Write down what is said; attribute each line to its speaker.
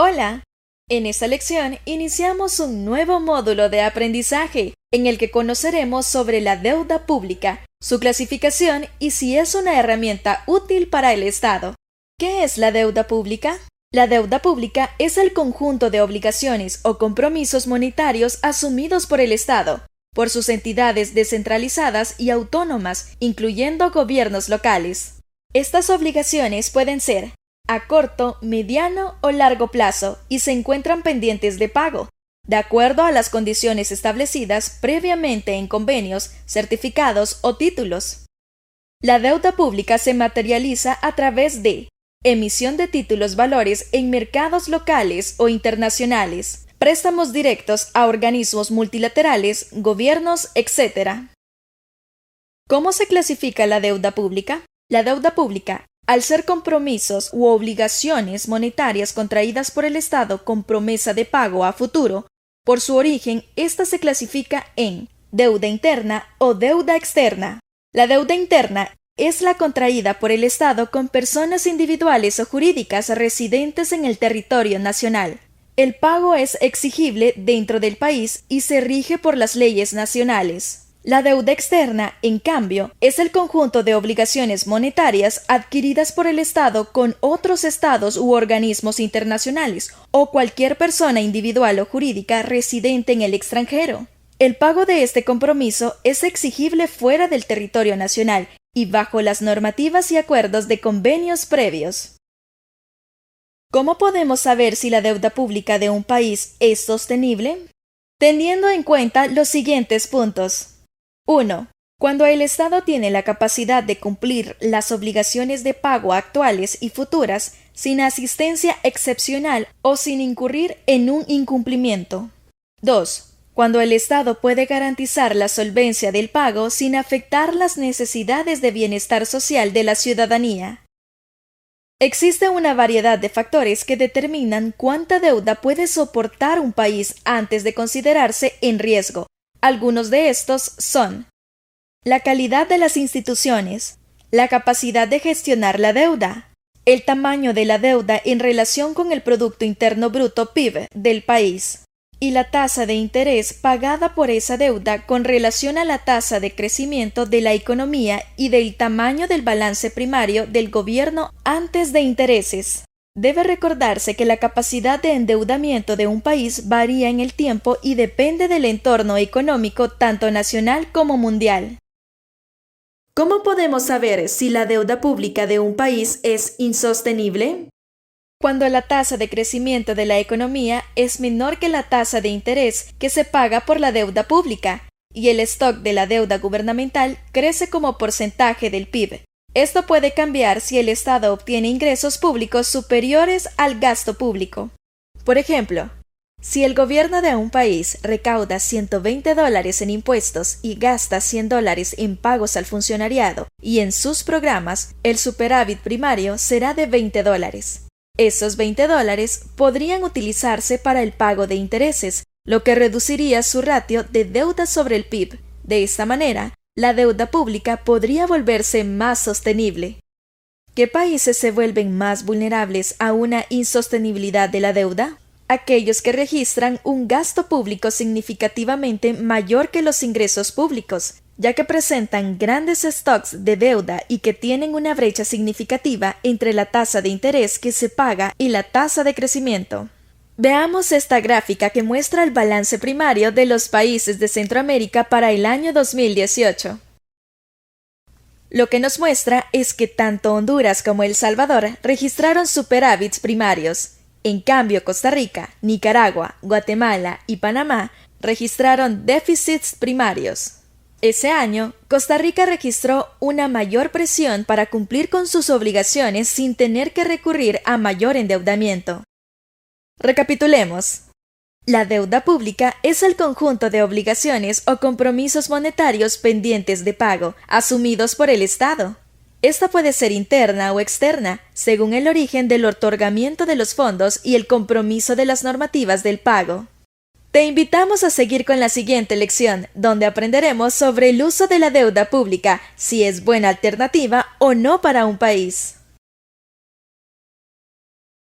Speaker 1: Hola. En esta lección iniciamos un nuevo módulo de aprendizaje en el que conoceremos sobre la deuda pública, su clasificación y si es una herramienta útil para el Estado. ¿Qué es la deuda pública? La deuda pública es el conjunto de obligaciones o compromisos monetarios asumidos por el Estado, por sus entidades descentralizadas y autónomas, incluyendo gobiernos locales. Estas obligaciones pueden ser a corto, mediano o largo plazo y se encuentran pendientes de pago, de acuerdo a las condiciones establecidas previamente en convenios, certificados o títulos. La deuda pública se materializa a través de emisión de títulos valores en mercados locales o internacionales, préstamos directos a organismos multilaterales, gobiernos, etc. ¿Cómo se clasifica la deuda pública? La deuda pública, al ser compromisos u obligaciones monetarias contraídas por el Estado con promesa de pago a futuro, por su origen, ésta se clasifica en deuda interna o deuda externa. La deuda interna es la contraída por el Estado con personas individuales o jurídicas residentes en el territorio nacional. El pago es exigible dentro del país y se rige por las leyes nacionales. La deuda externa, en cambio, es el conjunto de obligaciones monetarias adquiridas por el Estado con otros estados u organismos internacionales o cualquier persona individual o jurídica residente en el extranjero. El pago de este compromiso es exigible fuera del territorio nacional y bajo las normativas y acuerdos de convenios previos. ¿Cómo podemos saber si la deuda pública de un país es sostenible? Teniendo en cuenta los siguientes puntos. 1. Cuando el Estado tiene la capacidad de cumplir las obligaciones de pago actuales y futuras sin asistencia excepcional o sin incurrir en un incumplimiento. 2. Cuando el Estado puede garantizar la solvencia del pago sin afectar las necesidades de bienestar social de la ciudadanía. Existe una variedad de factores que determinan cuánta deuda puede soportar un país antes de considerarse en riesgo. Algunos de estos son la calidad de las instituciones, la capacidad de gestionar la deuda, el tamaño de la deuda en relación con el Producto Interno Bruto PIB del país, y la tasa de interés pagada por esa deuda con relación a la tasa de crecimiento de la economía y del tamaño del balance primario del gobierno antes de intereses. Debe recordarse que la capacidad de endeudamiento de un país varía en el tiempo y depende del entorno económico tanto nacional como mundial. ¿Cómo podemos saber si la deuda pública de un país es insostenible? Cuando la tasa de crecimiento de la economía es menor que la tasa de interés que se paga por la deuda pública, y el stock de la deuda gubernamental crece como porcentaje del PIB. Esto puede cambiar si el Estado obtiene ingresos públicos superiores al gasto público. Por ejemplo, si el gobierno de un país recauda $120 en impuestos y gasta $100 en pagos al funcionariado y en sus programas, el superávit primario será de $20. Esos $20 podrían utilizarse para el pago de intereses, lo que reduciría su ratio de deuda sobre el PIB. De esta manera, la deuda pública podría volverse más sostenible. ¿Qué países se vuelven más vulnerables a una insostenibilidad de la deuda? Aquellos que registran un gasto público significativamente mayor que los ingresos públicos, ya que presentan grandes stocks de deuda y que tienen una brecha significativa entre la tasa de interés que se paga y la tasa de crecimiento. Veamos esta gráfica que muestra el balance primario de los países de Centroamérica para el año 2018. Lo que nos muestra es que tanto Honduras como El Salvador registraron superávits primarios. En cambio, Costa Rica, Nicaragua, Guatemala y Panamá registraron déficits primarios. Ese año, Costa Rica registró una mayor presión para cumplir con sus obligaciones sin tener que recurrir a mayor endeudamiento. Recapitulemos. La deuda pública es el conjunto de obligaciones o compromisos monetarios pendientes de pago, asumidos por el Estado. Esta puede ser interna o externa, según el origen del otorgamiento de los fondos y el compromiso de las normativas del pago. Te invitamos a seguir con la siguiente lección, donde aprenderemos sobre el uso de la deuda pública, si es buena alternativa o no para un país.